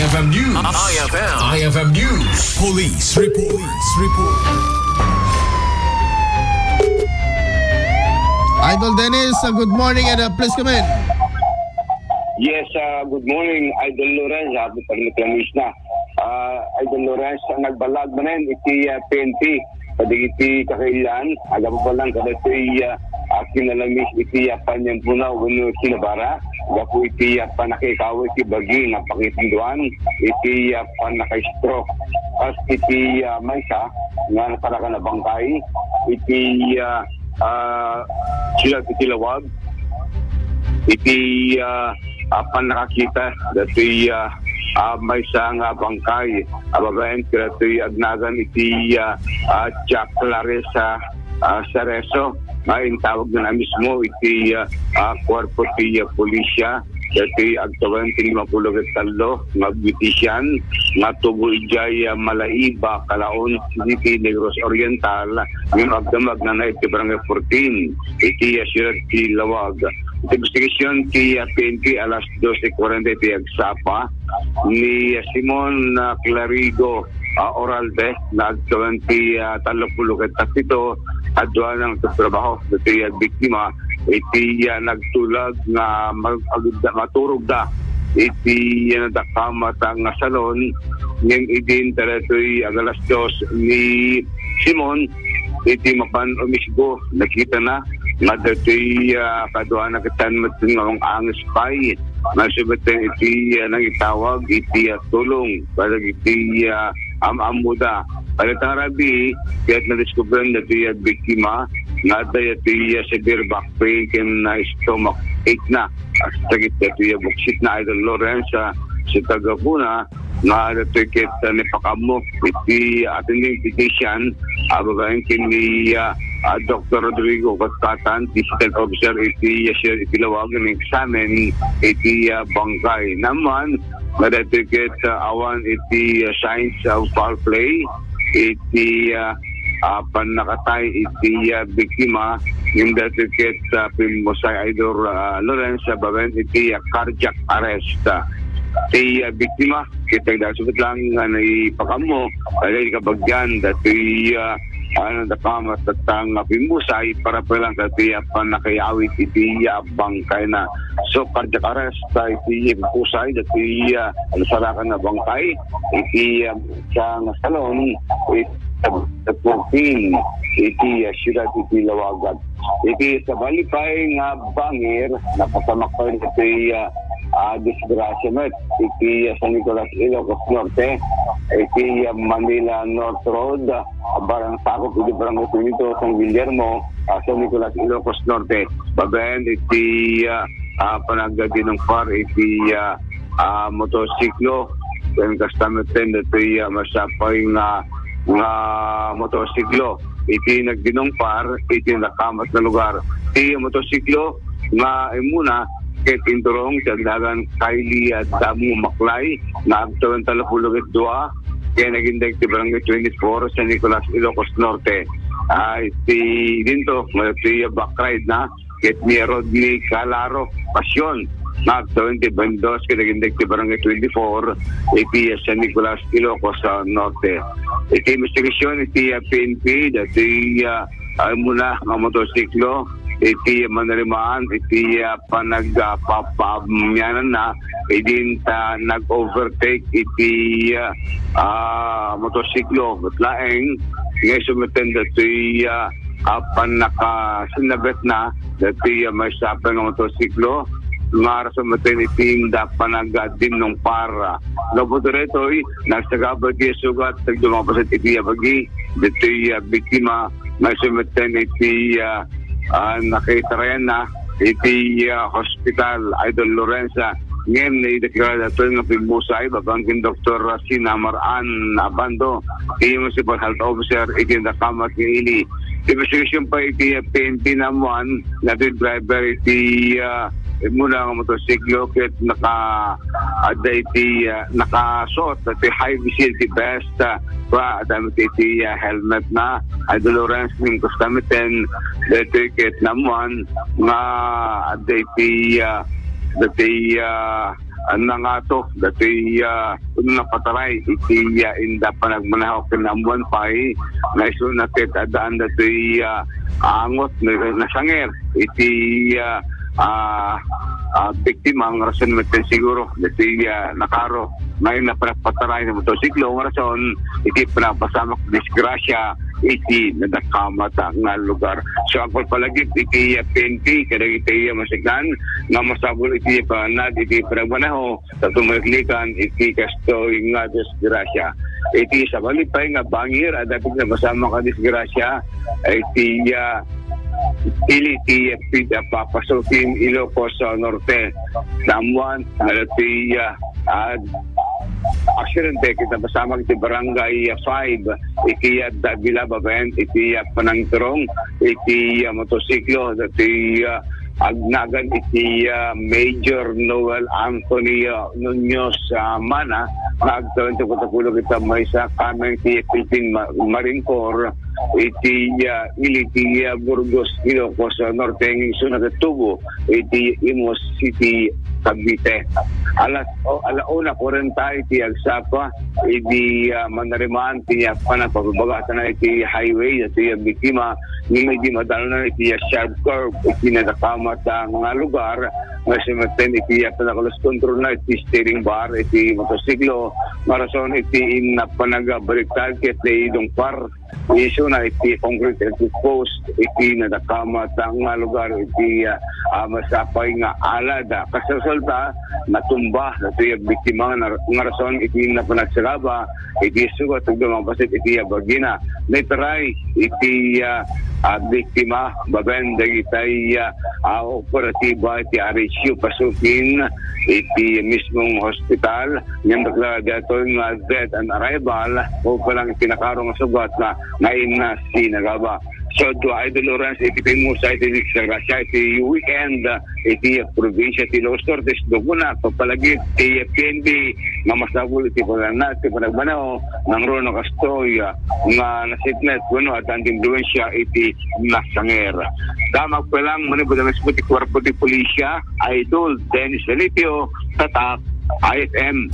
IFM News. IFM News. Police report. Idol Dennis, good morning and please come in. Yes, good morning, Idol Lorenz. Happy paglaklamis na. Idol Lorenz, nagbalag man iti PNP. Pwede iti kakailan. Aga pa lang kada iti kinalamis iti panyang punaw. Gano sinabara. Aga po iti panakikaw iti bagi nga pakitinduan. Iti panakistroke. Pas iti maysa nga nakaraka na bangkay. Iti sila iti lawag. Iti nakakita dati may isang bangkay ababayan kaya agnagan iti Jack Clarissa Cerezo ay tawag na mismo iti kwarpo ti pulisya dati agtawan ti 53 magbitisan nga tubo ijay malaiba kalaon iti Negros Oriental yung agdamag na iti barangay 14 iti sirat ti lawag. Investigation ti PNP alas 12:40 ti agsapa ni Simon Clarigo Oralde nagtawan ti 30 adwa ng trabaho ti biktima iti nagtulag nga maturog da iti nadakamat nga salon ng idin teretoy agalas 2 ni Simon iti mapan umisgo nakita na madati kadwa na kitan matungong angis pay nasubeten iti nang itawag iti tulong para iti amuda para tarabi kaya na-discoveran na iti biktima nga iti severe back pain ken na stomach ache na at sagit iti buksit na Idol Lorenz sa Tagapuna nga iti ni pakamo iti attending physician ababayan kini Dr. Rodrigo Katatan, District Officer iti lawagan ng examen iti bangkay. Naman, madatiket awan iti signs of foul play, iti panakatay iti biktima, yung datiket Pimusay Idol Lorenz, babayan iti cardiac arrest. Iti biktima, kita dasubit lang na ipakamo, kaya ikabagyan, dati nakamat at ang Pimusay para palang kati panakayawit iti bangkay na. So, cardiac arrest iti Pimusay dati sarakan na bangkay iti sa salon iti 14 iti siyudad iti lawagan. Iti sa balipay nga bangir napasamakay iti disgrasya met iti San Nicolas Ilocos Norte iti Manila North Road barang sakop iti barangay Tunito San Guillermo San Nicolas Ilocos Norte babayan iti panagdadi ng par iti motosiklo kaya kastameten iti masapay nga motosiklo iti nagdinong par iti nakamat na lugar iti motosiklo nga imuna ket inturong sa dagan Kylie at Damu Maklay na agtawan talapulog at dua kaya nagindag ti barangay 24 sa Nicolas Ilocos Norte iti dinto iti backride na ket ni Rodney Calaro Pasyon na agtawan ti Bandos kaya nagindag ti barangay 24 iti sa Nicolas Ilocos Norte iti investigasyon iti PNP dati muna nga motosiklo iti manarimaan iti panagpapamyanan na idin nag-overtake iti motosiklo matlaeng ngay sumiten dati panakasinabet na dati may sapan ng motosiklo nga sumiten iti panagadim ng para nabutoretoy nagsagabag iti sugat nagdumapasit iti bagi dati biktima may sumiten iti nakitarayan na iti hospital Idol Lorenza ngayon na ideklara ito ng Pimusay babangkin Dr. Sinamaran Abando iti Municipal Health Officer iti nakamat ng ili investigation pa iti PNP naman natin driver iti muna ang motosiklo ket naka-ada iti nakasuot iti high visibility vest pa damit iti helmet na Idol Lorenz ng kustamiten dati ket naman nga ada iti dati nangato dati napataray iti inda panagmanaw kinamuan pay na iso natit adaan dati angot na sanger iti biktima ang rason natin siguro dati nakaro ngayon na panagpataray ng motosiklo ang rason iti panapasamak disgrasya iti nadakamata nga lugar. So ang pagpalagip iti PNP kada iti masignan nga masabol iti panad iti panagmanaho sa tumaliklikan iti kastoy nga disgrasya. Iti sa balipay nga bangir at dapat na masama ka disgrasya iti iti papasukin Ilocos Norte Damuan iti aksidente kita bersama iti barangay 5 iti Bilababent iti panangturong iti motosiklo iti agnagan iti Major Noel Anthony Nunez Mana nagtuon sa kutakulog kita may sa kameng iti Philippine Marine Corps iti iti Burgos Ilocos Norte ng sunod at tubo iti Imos City Cavite. Alauna 40 iti agsapa iti manarimaan iti panapabagatan na iti highway iti biktima ni medyo madalo na iti sharp curve iti nadakamat ang mga lugar nga simaten iti panakalos control na iti steering bar iti motosiklo marason iti panagabaliktad iti idong par iso na iti concrete post iti nadakamat ang mga lugar iti masapay nga alada kasasalta natumba iti biktima nga rason iti napanagsalaba iti sugat ug dumabasit iti bagina netray iti biktima babenda itay operatiba iti RHU pasukin iti mismong hospital yung dato nga death and arrival o palang pinakarong sugat na ngayon na sinagaba. So to Idol Lawrence, iti Pimusa, iti Disgrasya, iti weekend, iti probinsya, iti Los Tortes, Duguna, papalagit, iti PNB, nga masabul, iti Palanat, iti Panagmanaw, ng Rono Castoy, nga nasitnet, at ang impluensya, iti Nasanger. Damag pa lang, manibod ang iti Kwarpo di Polisya, Idol Dennis Felicio, Tatak, IFM.